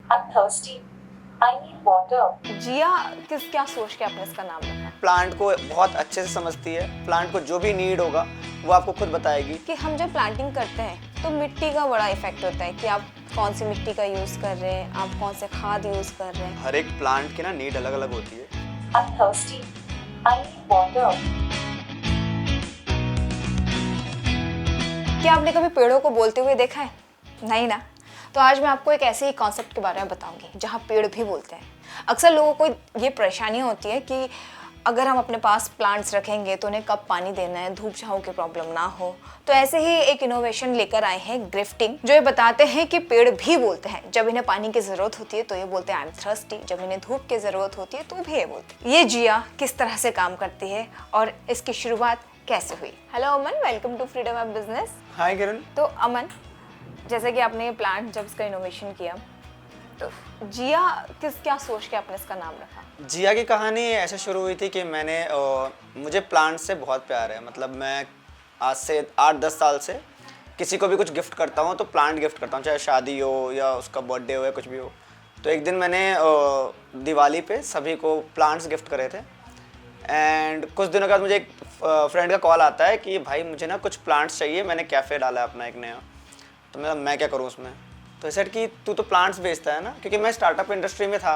I'm thirsty. I need water. जिया क्या सोच के आपने इसका नाम रखा प्लांट को बहुत अच्छे से समझती है। प्लांट को जो भी नीड होगा वो आपको खुद बताएगी। कि हम जब प्लांटिंग करते हैं तो मिट्टी का बड़ा इफेक्ट होता है कि आप कौन सी मिट्टी का यूज कर रहे हैं, आप कौन से खाद यूज कर रहे हैं। हर एक प्लांट की ना नीड अलग अलग होती है। I'm thirsty. I need water. क्या आपने कभी पेड़ों को बोलते हुए देखा है? नहीं ना। तो आज मैं आपको एक ऐसे ही कॉन्सेप्ट के बारे में बताऊंगी जहाँ पेड़ भी बोलते हैं। अक्सर लोगों को ये परेशानी होती है कि अगर हम अपने पास प्लांट्स रखेंगे तो उन्हें कब पानी देना है, धूप छांव की प्रॉब्लम ना हो। तो ऐसे ही एक इनोवेशन लेकर आए हैं ग्रिफ्टिंग, जो ये बताते हैं कि पेड़ भी बोलते हैं। जब इन्हें पानी की जरूरत होती है तो ये बोलते हैं आई एम थर्स्टी, जब इन्हें धूप की जरूरत होती है तो भी ये बोलते हैं। ये जिया किस तरह से काम करती है और इसकी शुरुआत कैसे हुई। Hello Aman, welcome to freedom of business. Hi Kiran. तो अमन, जैसे कि आपने ये प्लांट जब इसका इनोवेशन किया तो जिया क्या सोच के आपने इसका नाम रखा? जिया की कहानी ऐसे शुरू हुई थी कि मुझे प्लांट से बहुत प्यार है। मतलब मैं आज से 8-10 साल से किसी को भी कुछ गिफ्ट करता हूँ तो प्लांट गिफ्ट करता हूँ, चाहे शादी हो या उसका बर्थडे हो या कुछ भी हो। तो एक दिन मैंने दिवाली पे सभी को प्लांट्स गिफ्ट करे थे। एंड कुछ दिनों के बाद मुझे एक फ्रेंड का कॉल आता है कि भाई मुझे ना कुछ प्लांट्स चाहिए, मैंने कैफ़े डाला है अपना एक नया। तो मैं क्या करूँ उसमें? तो सेट कि तू तो प्लांट्स बेचता है ना, क्योंकि मैं स्टार्टअप इंडस्ट्री में था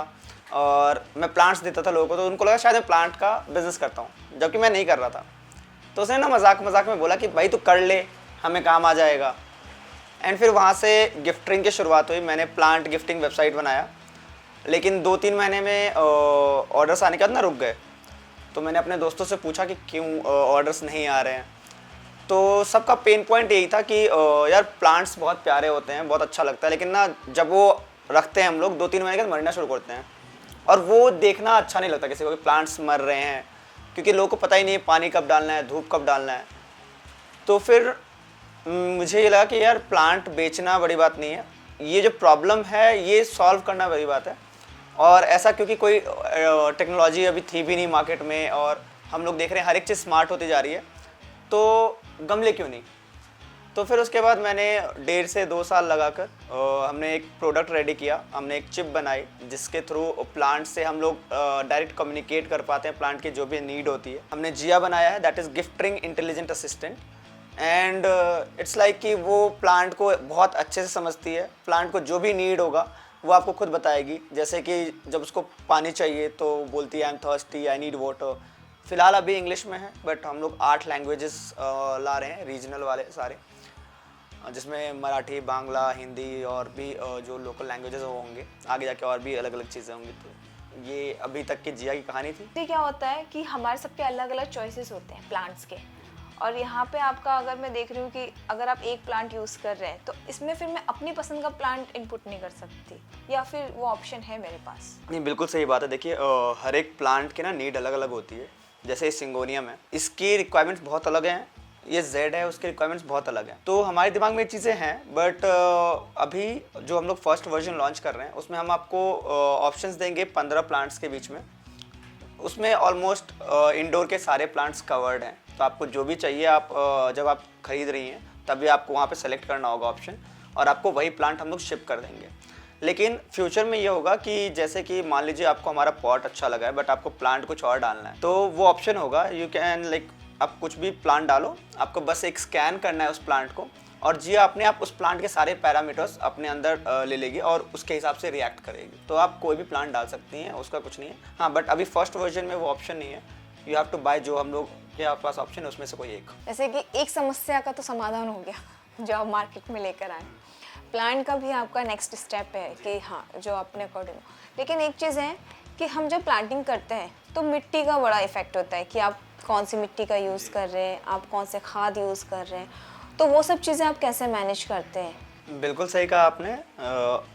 और मैं प्लांट्स देता था लोगों को, तो उनको लगा शायद मैं प्लांट का बिज़नेस करता हूँ, जबकि मैं नहीं कर रहा था। तो उसने ना मजाक में बोला कि भाई तू कर ले, हमें काम आ जाएगा। एंड फिर वहाँ से गिफ्टिंग की शुरुआत हुई। मैंने प्लांट गिफ्टिंग वेबसाइट बनाया, लेकिन 2-3 महीने में ऑर्डर्स आने के बाद ना रुक गए। तो मैंने अपने दोस्तों से पूछा कि क्यों ऑर्डर्स नहीं आ रहे हैं। तो सबका पेन पॉइंट यही था कि यार प्लांट्स बहुत प्यारे होते हैं, बहुत अच्छा लगता है, लेकिन ना जब वो रखते हैं हम लोग 2-3 महीने के बाद मरना शुरू करते हैं। और वो देखना अच्छा नहीं लगता किसी को कि प्लांट्स मर रहे हैं, क्योंकि लोगों को पता ही नहीं है पानी कब डालना है, धूप कब डालना है। तो फिर मुझे ये लगा कि यार प्लांट बेचना बड़ी बात नहीं है, ये जो प्रॉब्लम है ये सॉल्व करना बड़ी बात है। और ऐसा क्योंकि कोई टेक्नोलॉजी अभी थी भी नहीं मार्केट में, और हम लोग देख रहे हैं हर एक चीज़ स्मार्ट होती जा रही है, तो गमले क्यों नहीं। तो फिर उसके बाद मैंने 1.5 से 2 साल लगाकर हमने एक प्रोडक्ट रेडी किया। हमने एक चिप बनाई जिसके थ्रू प्लांट से हम लोग डायरेक्ट कम्युनिकेट कर पाते हैं, प्लांट की जो भी नीड होती है। हमने जिया बनाया है, that is gifting intelligent assistant. And it's like कि वो प्लांट को बहुत अच्छे से समझती है। प्लांट को जो भी नीड होगा वो आपको खुद बताएगी। जैसे कि जब उसको पानी चाहिए तो बोलती है I am thirsty, I need water. फ़िलहाल अभी इंग्लिश में है, बट हम लोग 8 लैंग्वेजेस ला रहे हैं, रीजनल वाले सारे, जिसमें मराठी, बांग्ला, हिंदी और भी जो लोकल लैंग्वेजेस होंगे। आगे जाके और भी अलग अलग चीज़ें होंगी। तो ये अभी तक की जिया की कहानी थी। तो क्या होता है कि हमारे सबके अलग अलग चॉइसेस होते हैं प्लांट्स के, और यहाँ पे आपका अगर मैं देख रही हूँ कि अगर आप एक प्लांट यूज़ कर रहे हैं तो इसमें फिर मैं अपनी पसंद का प्लांट इनपुट नहीं कर सकती, या फिर वो ऑप्शन है मेरे पास? नहीं, बिल्कुल सही बात है। देखिए हर एक प्लांट की ना नीड अलग अलग होती है। जैसे सिंगोनियम है, इसकी रिक्वायरमेंट्स बहुत अलग हैं। ये जेड है, उसके रिक्वायरमेंट्स बहुत अलग हैं। तो हमारे दिमाग में ये चीज़ें हैं, बट अभी जो हम लोग फर्स्ट वर्जन लॉन्च कर रहे हैं उसमें हम आपको ऑप्शंस देंगे 15 प्लांट्स के बीच में। उसमें ऑलमोस्ट इंडोर के सारे प्लांट्स कवर्ड हैं। तो आपको जो भी चाहिए, आप जब आप खरीद रही हैं तभी आपको वहाँ पे सेलेक्ट करना होगा ऑप्शन, और आपको वही प्लांट हम लोग शिप कर देंगे। लेकिन फ्यूचर में ये होगा कि जैसे कि मान लीजिए आपको हमारा पॉट अच्छा लगा है बट आपको प्लांट कुछ और डालना है, तो वो ऑप्शन होगा, यू कैन लाइक आप कुछ भी प्लांट डालो, आपको बस एक स्कैन करना है उस प्लांट को, और जिया अपने आप उस प्लांट के सारे पैरामीटर्स अपने अंदर ले लेगी और उसके हिसाब से रिएक्ट करेगी। तो आप कोई भी प्लांट डाल सकती हैं, उसका कुछ नहीं है। हाँ, बट अभी फर्स्ट वर्जन में वो ऑप्शन नहीं है। यू हैव टू बाय जो हम लोग के आपके पास ऑप्शन है उसमें से कोई एक। जैसे कि एक समस्या का तो समाधान हो गया जो आप मार्केट में लेकर आए। प्लांट का भी आपका नेक्स्ट स्टेप है कि हाँ जो अपने अकॉर्डिंग हो। लेकिन एक चीज़ है कि हम जब प्लांटिंग करते हैं तो मिट्टी का बड़ा इफेक्ट होता है कि आप कौन सी मिट्टी का यूज़ कर रहे हैं, आप कौन से खाद यूज़ कर रहे हैं। तो वो सब चीज़ें आप कैसे मैनेज करते हैं? बिल्कुल सही कहा आपने।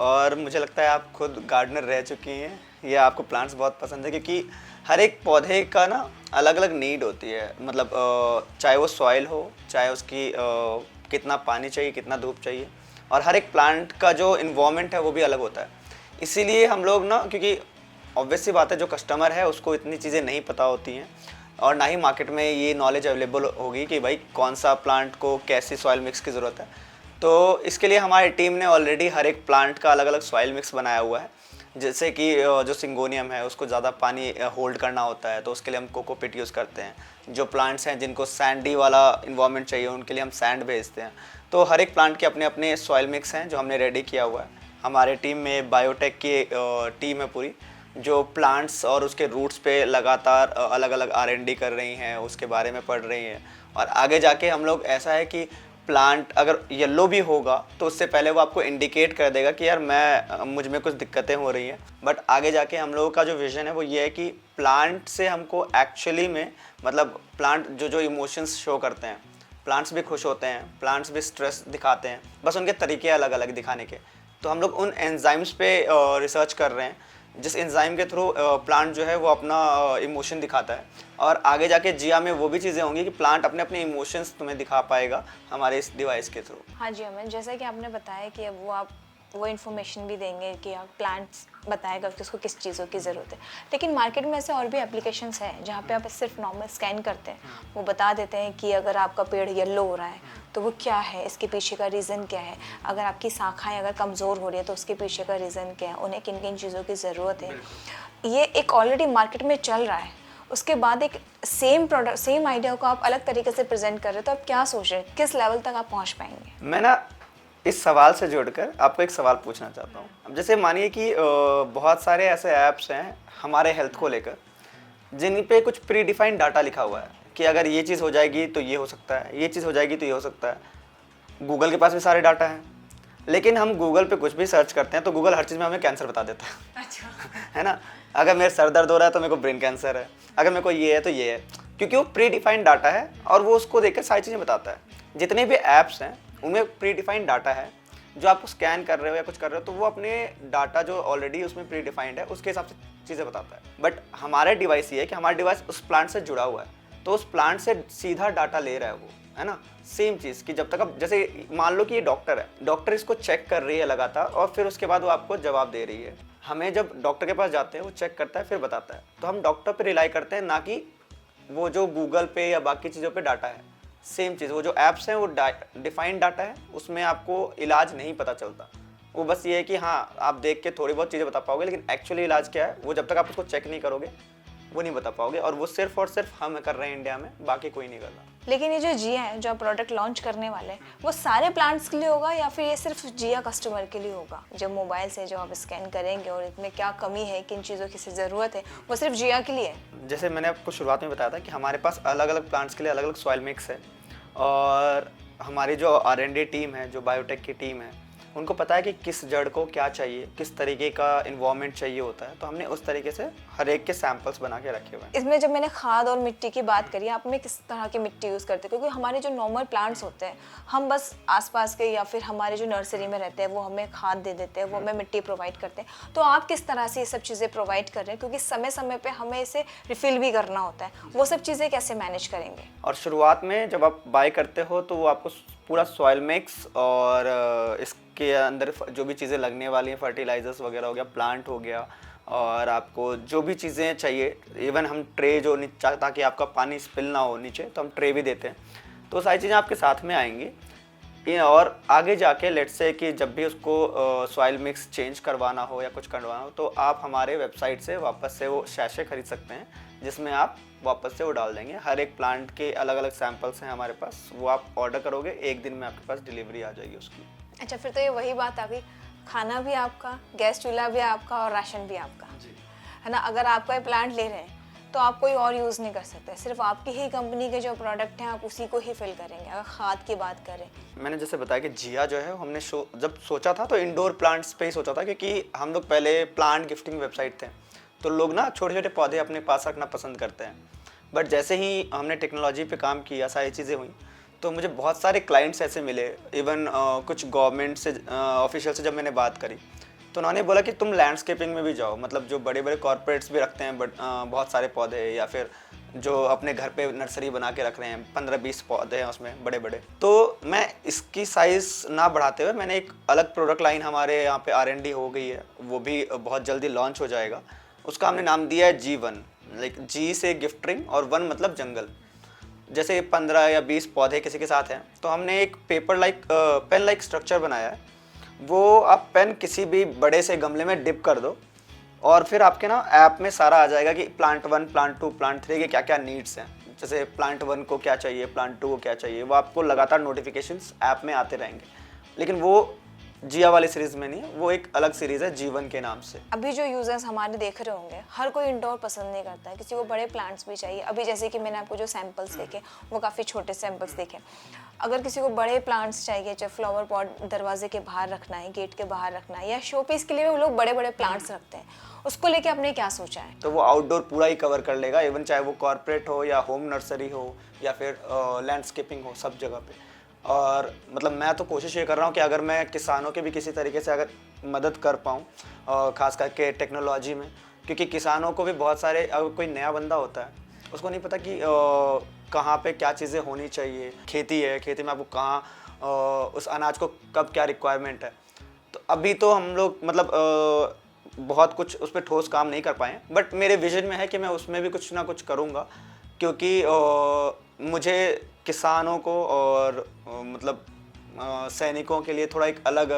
और मुझे लगता है आप खुद गार्डनर रह चुकी हैं, या आपको प्लांट्स बहुत पसंद है, क्योंकि हर एक पौधे का ना अलग अलग नीड होती है। मतलब चाहे वो सॉइल हो, चाहे उसकी कितना पानी चाहिए, कितना धूप चाहिए, और हर एक प्लांट का जो इन्वायरमेंट है वो भी अलग होता है। इसीलिए हम लोग ना, क्योंकि ऑब्वियस सी बात है जो कस्टमर है उसको इतनी चीज़ें नहीं पता होती हैं, और ना ही मार्केट में ये नॉलेज अवेलेबल होगी कि भाई कौन सा प्लांट को कैसी सॉइल मिक्स की ज़रूरत है। तो इसके लिए हमारी टीम ने ऑलरेडी हर एक प्लांट का अलग अलग सॉइल मिक्स बनाया हुआ है। जैसे कि जो सिंगोनियम है उसको ज़्यादा पानी होल्ड करना होता है, तो उसके लिए हम कोकोपीट यूज़ करते हैं। जो प्लांट्स हैं जिनको सैंडी वाला इन्वायरमेंट चाहिए उनके लिए हम सैंड भेजते हैं। तो हर एक प्लांट के अपने अपने सॉइल मिक्स हैं जो हमने रेडी किया हुआ है। हमारे टीम में बायोटेक की टीम है पूरी, जो प्लांट्स और उसके रूट्स पे लगातार अलग अलग R&D कर रही हैं, उसके बारे में पढ़ रही हैं। और आगे जाके हम लोग ऐसा है कि प्लांट अगर येलो भी होगा तो उससे पहले वो आपको इंडिकेट कर देगा कि यार मुझ में कुछ दिक्कतें हो रही हैं। बट आगे जाके हम लोगों का जो विज़न है वो ये है कि प्लांट से हमको एक्चुअली में मतलब प्लांट जो इमोशंस शो करते हैं, प्लांट्स भी खुश होते हैं, प्लांट्स भी स्ट्रेस दिखाते हैं, बस उनके तरीके अलग अलग दिखाने के। तो हम लोग उन एंजाइम्स पे रिसर्च कर रहे हैं जिस एंजाइम के थ्रू प्लांट जो है वो अपना इमोशन दिखाता है। और आगे जाके जिया में वो भी चीज़ें होंगी कि प्लांट अपने अपने इमोशंस तुम्हें दिखा पाएगा हमारे इस डिवाइस के थ्रू। हाँ जी अमन, जैसा कि आपने बताया कि अब वो इन्फॉर्मेशन भी देंगे कि आप प्लांट्स बताएगा कि उसको किस चीज़ों की ज़रूरत है। लेकिन मार्केट में ऐसे और भी एप्लीकेशंस हैं जहाँ पे आप सिर्फ नॉर्मल स्कैन करते हैं, वो बता देते हैं कि अगर आपका पेड़ येलो हो रहा है तो वो क्या है, इसके पीछे का रीज़न क्या है, अगर आपकी शाखाएं अगर कमज़ोर हो रही है तो उसके पीछे का रीज़न क्या है, उन्हें किन किन चीज़ों की ज़रूरत है। ये एक ऑलरेडी मार्केट में चल रहा है। उसके बाद एक सेम प्रोडक्ट सेम आइडिया को आप अलग तरीके से प्रेजेंट कर रहे हो, तो आप क्या सोच रहे हैं, किस लेवल तक आप पहुँच पाएंगे? मैं ना इस सवाल से जोड़कर आपको एक सवाल पूछना चाहता हूँ। अब जैसे मानिए कि बहुत सारे ऐसे ऐप्स हैं हमारे हेल्थ को लेकर जिन पे कुछ प्री डिफाइंड डाटा लिखा हुआ है कि अगर ये चीज़ हो जाएगी तो ये हो सकता है, ये चीज़ हो जाएगी तो ये हो सकता है। गूगल के पास भी सारे डाटा हैं, लेकिन हम गूगल पे कुछ भी सर्च करते हैं तो गूगल हर चीज़ में हमें कैंसर बता देता है। अच्छा है ना, अगर मेरे सर दर्द हो रहा है तो मेरे को ब्रेन कैंसर है, अगर मेरे को ये है तो ये है, क्योंकि वो प्री डिफाइंड डाटा है और वो उसको देखकर सारी चीज़ें बताता है। जितने भी ऐप्स हैं उनमें प्री डिफाइंड डाटा है, जो आपको स्कैन कर रहे हो या कुछ कर रहे हो तो वो अपने डाटा जो ऑलरेडी उसमें प्री डिफाइंड है उसके हिसाब से चीज़ें बताता है। बट हमारे डिवाइस ये है कि हमारा डिवाइस उस प्लांट से जुड़ा हुआ है, तो उस प्लांट से सीधा डाटा ले रहा है वो, है ना। सेम चीज़ कि जब तक अब जैसे मान लो कि ये डॉक्टर है, डॉक्टर इसको चेक कर रही है लगातार और फिर उसके बाद वो आपको जवाब दे रही है। हमें जब डॉक्टर के पास जाते हैं वो चेक करता है फिर बताता है, तो हम डॉक्टर पे रिलाई करते हैं, ना कि वो जो गूगल पे या बाकी चीज़ों पे डाटा है। सेम चीज़, वो जो ऐप्स हैं वो डिफाइंड डाटा है, उसमें आपको इलाज नहीं पता चलता। वो बस ये है कि हाँ आप देख के थोड़ी बहुत चीज़ें बता पाओगे, लेकिन एक्चुअली इलाज क्या है वो जब तक आप उसको चेक नहीं करोगे वो नहीं बता पाओगे। और वो सिर्फ और सिर्फ हम कर रहे हैं इंडिया में, बाकी कोई नहीं कर रहा। लेकिन ये जो जिया है, जो प्रोडक्ट लॉन्च करने वाले हैं, वो सारे प्लांट्स के लिए होगा या फिर ये सिर्फ जिया कस्टमर के लिए होगा? जब मोबाइल से जो आप स्कैन करेंगे और इसमें क्या कमी है, किन चीज़ों की ज़रूरत है, वो सिर्फ जिया के लिए है? जैसे मैंने आपको शुरुआत में बताया था कि हमारे पास अलग अलग प्लांट्स के लिए अलग अलग सॉइल मिक्स है, और हमारी जो R&D टीम है, जो बायोटेक की टीम है, उनको पता है कि किस जड़ को क्या चाहिए, किस तरीके का इन्वायरमेंट चाहिए होता है, तो हमने उस तरीके से हर एक के सैंपल्स बना के रखे हुए हैं। इसमें जब मैंने खाद और मिट्टी की बात करी, आप में किस तरह की मिट्टी यूज़ करते हैं? क्योंकि हमारे जो नॉर्मल प्लांट्स होते हैं, हम बस आसपास के या फिर हमारे जो नर्सरी में रहते हैं वो हमें खाद दे देते हैं, वो हमें मिट्टी प्रोवाइड करते हैं। तो आप किस तरह से ये सब चीज़ें प्रोवाइड कर रहे हैं? क्योंकि समय समय पर हमें इसे रिफ़िल भी करना होता है, वो सब चीज़ें कैसे मैनेज करेंगे? और शुरुआत में जब आप बाय करते हो तो वो आपको पूरा सॉइल मिक्स और इसके अंदर जो भी चीज़ें लगने वाली हैं, फर्टिलाइजर्स वगैरह हो गया, प्लांट हो गया, और आपको जो भी चीज़ें चाहिए, इवन हम ट्रे जो नीचे, ताकि आपका पानी स्पिल ना हो नीचे, तो हम ट्रे भी देते हैं। तो सारी चीज़ें आपके साथ में आएंगी। और आगे जाके लेट्स से कि जब भी उसको सॉइल मिक्स चेंज करवाना हो या कुछ करवाना हो, तो आप हमारे वेबसाइट से वापस से वो शैशे खरीद सकते हैं, जिसमें आप वापस से वो डाल देंगे। हर एक प्लांट के अलग अलग सैंपल्स हैं हमारे पास, वो आप ऑर्डर करोगे, एक दिन में आपके पास डिलीवरी आ जाएगी उसकी। अच्छा, फिर तो ये वही बात आ गई, खाना भी आपका, गैस चूल्हा भी आपका और राशन भी आपका, है ना। अगर आपका ये प्लांट ले रहे हैं तो आप कोई और यूज़ नहीं कर सकते, सिर्फ आपकी ही कंपनी के जो प्रोडक्ट हैं आप उसी को ही फिल करेंगे। अगर खाद की बात करें, मैंने जैसे बताया कि जिया जो है हमने जब सोचा था तो इंडोर प्लांट्स पे ही सोचा था, क्योंकि हम लोग पहले प्लांट गिफ्टिंग वेबसाइट थे, तो लोग ना छोटे छोटे पौधे अपने पास रखना पसंद करते हैं। बट जैसे ही हमने टेक्नोलॉजी पे काम किया, सारी चीज़ें हुई, तो मुझे बहुत सारे क्लाइंट्स ऐसे मिले, इवन कुछ गवर्नमेंट से ऑफिशियल से जब मैंने बात करी तो उन्होंने बोला कि तुम लैंडस्केपिंग में भी जाओ, मतलब जो बड़े बड़े कॉर्पोरेट्स भी रखते हैं बहुत सारे पौधे, या फिर जो अपने घर पे नर्सरी बना के रख रहे हैं, 15-20 पौधे हैं उसमें बड़े बड़े। तो मैं इसकी साइज़ ना बढ़ाते हुए मैंने एक अलग प्रोडक्ट लाइन हमारे यहाँ पे R&D हो गई है, वो भी बहुत जल्दी लॉन्च हो जाएगा। उसका हमने नाम दिया है G1, लाइक G से गिफ्ट रिंग और 1 मतलब जंगल। जैसे 15 या 20 पौधे किसी के साथ हैं, तो हमने एक paper like pen like structure बनाया है। वो आप पेन किसी भी बड़े से गमले में डिप कर दो और फिर आपके ना ऐप में सारा आ जाएगा कि प्लांट 1, प्लांट 2, प्लांट 3 के क्या क्या नीड्स हैं। जैसे प्लांट 1 को क्या चाहिए, प्लांट 2 को क्या चाहिए, वो आपको लगातार नोटिफिकेशंस ऐप में आते रहेंगे। लेकिन वो जिया वाली सीरीज में नहीं है, वो एक अलग सीरीज है जीवन के नाम से। अभी जो यूजर्स हमारे देख रहे होंगे, हर कोई इंडोर पसंद नहीं करता है, किसी को बड़े प्लांट्स भी चाहिए। अभी जैसे कि मैंने आपको जो सैंपल्स देखे वो काफ़ी छोटे सैंपल्स देखे। अगर किसी को बड़े प्लांट्स चाहिए, चाहे फ्लावर पॉट दरवाजे के बाहर रखना है, गेट के बाहर रखना है, या शो पीस के लिए वो लोग बड़े बड़े प्लांट्स रखते हैं, उसको लेके आपने क्या सोचा है? तो वो आउटडोर पूरा ही कवर कर लेगा, इवन चाहे वो कॉर्पोरेट हो या होम नर्सरी हो या फिर लैंडस्केपिंग हो, सब जगह पे। और मतलब मैं तो कोशिश ये कर रहा हूँ कि अगर मैं किसानों के भी किसी तरीके से अगर मदद कर पाऊँ, खास करके टेक्नोलॉजी में, क्योंकि किसानों को भी बहुत सारे, अगर कोई नया बंदा होता है उसको नहीं पता कि कहाँ पे क्या चीज़ें होनी चाहिए। खेती है, खेती में आपको कहाँ उस अनाज को कब क्या रिक्वायरमेंट है। तो अभी तो हम लोग मतलब बहुत कुछ उस पर ठोस काम नहीं कर पाए, बट मेरे विजन में है कि मैं उसमें भी कुछ ना कुछ करूँगा, क्योंकि मुझे किसानों को और मतलब सैनिकों के लिए थोड़ा एक अलग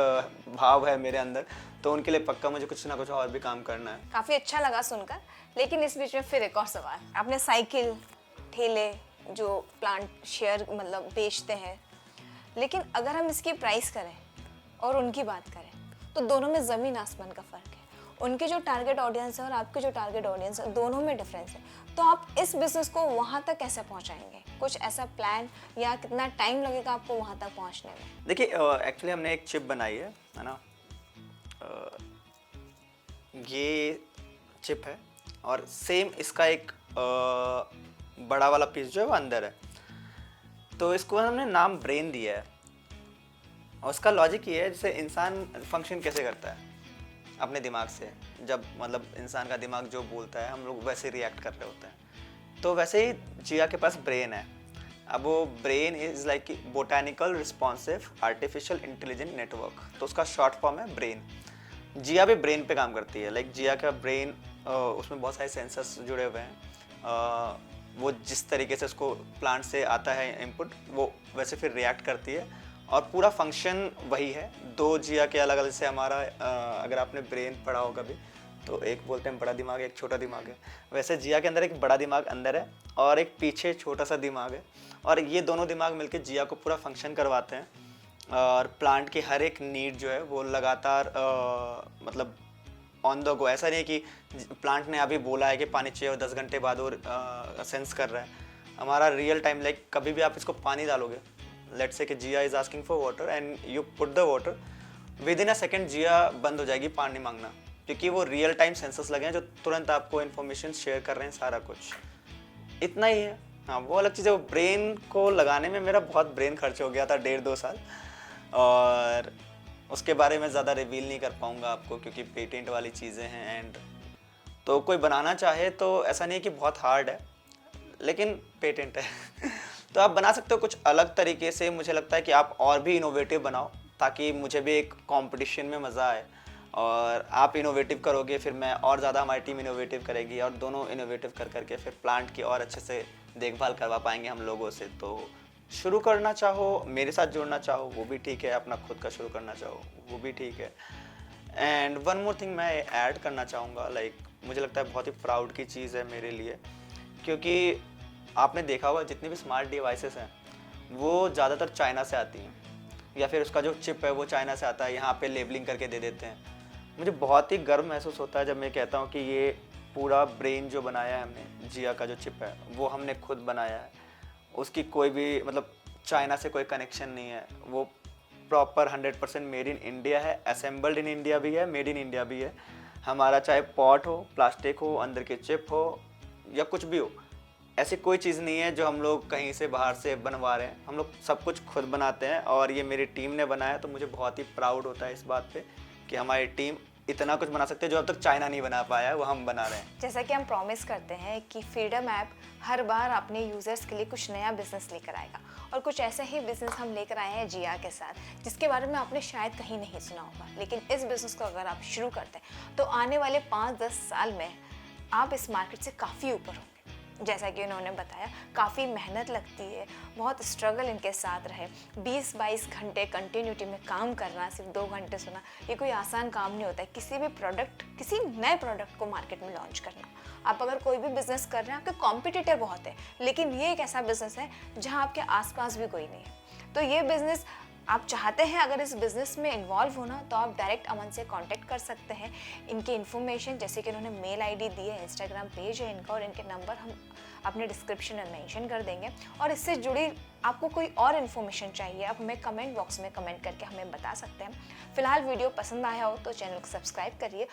भाव है मेरे अंदर, तो उनके लिए पक्का मुझे कुछ ना कुछ और भी काम करना है। काफ़ी अच्छा लगा सुनकर, लेकिन इस बीच में फिर एक और सवाल। आपने साइकिल, ठेले जो प्लांट शेयर मतलब बेचते हैं, लेकिन अगर हम इसकी प्राइस करें और उनकी बात करें तो दोनों में ज़मीन आसमान का फ़र्क है। उनके जो टारगेट ऑडियंस है और आपके जो टारगेट ऑडियंस है, दोनों में डिफरेंस है। तो आप इस बिज़नेस को वहाँ तक कैसे पहुँचाएंगे? कुछ ऐसा प्लान, या कितना टाइम लगेगा आपको वहाँ तक पहुँचने में? देखिए, एक्चुअली हमने एक चिप बनाई है ना। ये चिप है और सेम इसका एक बड़ा वाला पीस जो है वो अंदर है। तो इसको हमने नाम ब्रेन दिया है और उसका लॉजिक ये है, जैसे इंसान फंक्शन कैसे करता है अपने दिमाग से। जब मतलब इंसान का दिमाग जो बोलता है हम लोग वैसे रिएक्ट कर रहे होते हैं। तो वैसे ही जिया के पास ब्रेन है। अब वो brain is like botanical responsive artificial intelligent network, तो उसका शॉर्ट फॉर्म है ब्रेन। जिया भी ब्रेन पे काम करती है। लाइक जिया का ब्रेन, उसमें बहुत सारे सेंसर्स जुड़े हुए हैं। वो जिस तरीके से उसको प्लांट से आता है इनपुट, वो वैसे फिर रिएक्ट करती है और पूरा फंक्शन वही है। दो जिया के अलग अलग से हमारा, अगर आपने ब्रेन पढ़ा हो कभी, तो एक बोलते हैं बड़ा दिमाग है, एक छोटा दिमाग है। वैसे जिया के अंदर एक बड़ा दिमाग अंदर है और एक पीछे छोटा सा दिमाग है, और ये दोनों दिमाग मिलकर जिया को पूरा फंक्शन करवाते हैं। और प्लांट की हर एक नीड जो है वो लगातार मतलब ऑन द गो। ऐसा नहीं कि प्लांट ने अभी बोला है कि पानी चाहिए और 10 घंटे बाद वो सेंस कर रहा है। हमारा रियल टाइम, लाइक कभी भी आप इसको पानी डालोगे, लेट्स से कि Jiya is asking for water and you put the water, within a second Jiya बंद हो जाएगी पानी मांगना, क्योंकि वो रियल टाइम सेंसर्स लगे हैं जो तुरंत आपको इन्फॉर्मेशन शेयर कर रहे हैं, सारा कुछ। इतना ही है। हाँ, वो अलग चीज़ है। वो ब्रेन को लगाने में मेरा बहुत ब्रेन खर्च हो गया था 1.5-2 साल, और उसके बारे में ज़्यादा रिवील नहीं कर पाऊँगा आपको, क्योंकि पेटेंट वाली चीज़ें हैं। एंड तो कोई बनाना चाहे तो ऐसा नहीं है कि बहुत हार्ड है, लेकिन पेटेंट है तो आप बना सकते हो कुछ अलग तरीके से। मुझे लगता है कि आप और भी इनोवेटिव बनाओ, ताकि मुझे भी एक कंपटीशन में मज़ा आए। और आप इनोवेटिव करोगे, फिर मैं और ज़्यादा, हमारी टीम इनोवेटिव करेगी, और दोनों इनोवेटिव कर करके फिर प्लांट की और अच्छे से देखभाल करवा पाएंगे हम लोगों से। तो शुरू करना चाहो, मेरे साथ जुड़ना चाहो वो भी ठीक है, अपना खुद का शुरू करना चाहो वो भी ठीक है। एंड वन मोर थिंग मैं ऐड करना चाहूँगा, लाइक मुझे लगता है बहुत ही प्राउड की चीज़ है मेरे लिए, क्योंकि आपने देखा होगा जितनी भी स्मार्ट डिवाइसेस हैं वो ज़्यादातर चाइना से आती हैं, या फिर उसका जो चिप है वो चाइना से आता है, यहाँ पे लेबलिंग करके दे देते हैं। मुझे बहुत ही गर्व महसूस होता है जब मैं कहता हूँ कि ये पूरा ब्रेन जो बनाया है हमने, जिया का जो चिप है वो हमने खुद बनाया है। उसकी कोई भी मतलब चाइना से कोई कनेक्शन नहीं है, वो प्रॉपर 100% मेड इन इंडिया है, असेंबल्ड इन इंडिया भी है, मेड इन इंडिया भी है। हमारा चाहे पॉट हो, प्लास्टिक हो, अंदर के चिप हो या कुछ भी हो, ऐसी कोई चीज़ नहीं है जो हम लोग कहीं से बाहर से बनवा रहे हैं। हम लोग सब कुछ खुद बनाते हैं, और ये मेरी टीम ने बनाया। तो मुझे बहुत ही प्राउड होता है इस बात पे कि हमारी टीम इतना कुछ बना सकते हैं जो अब तक चाइना नहीं बना पाया है, वो हम बना रहे हैं। जैसा कि हम प्रॉमिस करते हैं कि फ्रीडम ऐप हर बार अपने यूजर्स के लिए कुछ नया बिजनेस लेकर आएगा, और कुछ ऐसा ही बिजनेस हम लेकर आए हैं जिया के साथ, जिसके बारे में आपने शायद कहीं नहीं सुना होगा। लेकिन इस बिजनेस को अगर आप शुरू करते हैं तो आने वाले 5-10 साल में आप इस मार्केट से काफ़ी ऊपर होंगे। जैसा कि उन्होंने बताया काफ़ी मेहनत लगती है, बहुत स्ट्रगल इनके साथ रहे। 20-22 घंटे कंटिन्यूटी में काम करना, सिर्फ 2 घंटे सोना, ये कोई आसान काम नहीं होता है। किसी भी प्रोडक्ट, किसी नए प्रोडक्ट को मार्केट में लॉन्च करना, आप अगर कोई भी बिजनेस कर रहे हैं, आपके कॉम्पिटिटर बहुत है, लेकिन ये एक ऐसा बिजनेस है जहाँ आपके आसपास भी कोई नहीं है। तो ये बिजनेस आप चाहते हैं अगर इस बिज़नेस में इन्वॉल्व होना, तो आप डायरेक्ट अमन से कांटेक्ट कर सकते हैं। इनकी इन्फॉर्मेशन, जैसे कि उन्होंने मेल आईडी दी है, इंस्टाग्राम पेज है इनका, और इनके नंबर हम अपने डिस्क्रिप्शन में मेंशन कर देंगे। और इससे जुड़ी आपको कोई और इन्फॉर्मेशन चाहिए, आप हमें कमेंट बॉक्स में कमेंट करके हमें बता सकते हैं। फिलहाल वीडियो पसंद आया हो तो चैनल को सब्सक्राइब करिए।